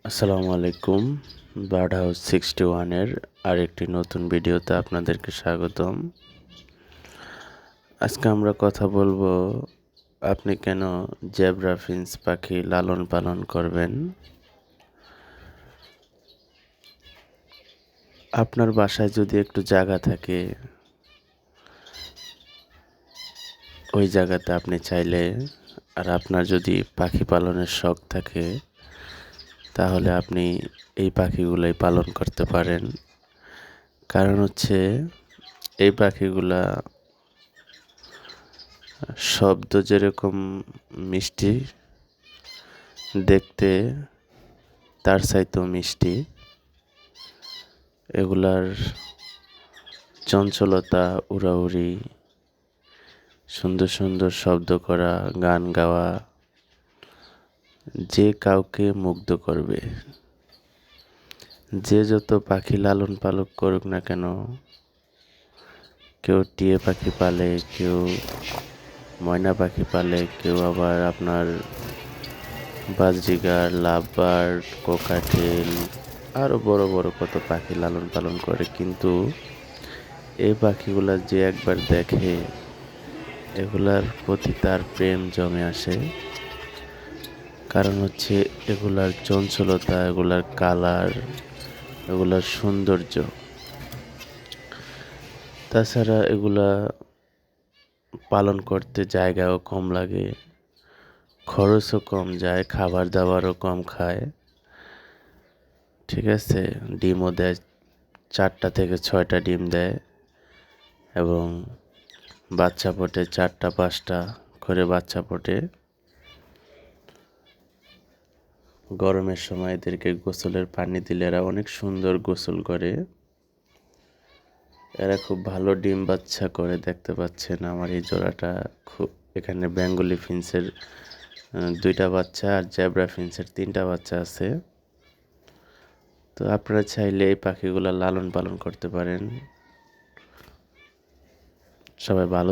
আসসালামু আলাইকুম। Bird house 61-এর আরেকটি নতুন ভিডিওতে আপনাদেরকে স্বাগতম। আজকে আমরা কথা বলবো আপনি কেন জেব্রা ফিঞ্চ পাখি লালন পালন করবেন। আপনার বাসায় যদি একটু জায়গা থাকে, ওই জায়গাতে আপনি চাইলে, আর আপনার যদি পাখি পালনের শখ থাকে, তাহলে আপনি এই পাখিগুলাই পালন করতে পারেন। কারণ হচ্ছে এই পাখিগুলা শব্দ যেরকম মিষ্টি, দেখতে তার চাইতেও মিষ্টি। এগুলার চঞ্চলতা, উড়াউড়ি, সুন্দর সুন্দর শব্দ করা, গান গাওয়া যে কাউকে মুগ্ধ করবে। যে যত পাখি লালন পালন করুক না কেন, কেউ টিয়ে পাখি পালে, কেউ ময়না পাখি পালে, কেউ আবার আপনার বাজরিগার, লাভবার্ড, কোকাটেল, আরও বড় বড় কত পাখি লালন পালন করে। কিন্তু এই পাখিগুলা যে একবার দেখে, এগুলার প্রতি তার প্রেম জমে আসে। কারণ হচ্ছে এগুলার চঞ্চলতা, এগুলার কালার, এগুলার সৌন্দর্য। তাছাড়া এগুলা পালন করতে জায়গাও কম লাগে, খরচও কম যায়, খাবার দাবারও কম খায়। ঠিক আছে, ডিমও দেয়, 4টা থেকে 6টা ডিম দেয় এবং বাচ্চা ফোটে, 4টা 5টা করে বাচ্চা ফোটে। গরমের সময় এদেরকে গোসলের পানি দিলে এরা অনেক সুন্দর গোসল করে। এরা খুব ভালো ডিম বাচ্চা করে, দেখতে পাচ্ছেন আমার এই জোড়াটা। খুব এখানে বেঙ্গলি ফিঞ্চের 2টা বাচ্চা আর জেব্রা ফিঞ্চের 3টা বাচ্চা আছে। তো আপনারা চাইলে এই পাখিগুলো লালন পালন করতে পারেন। সবাই ভালো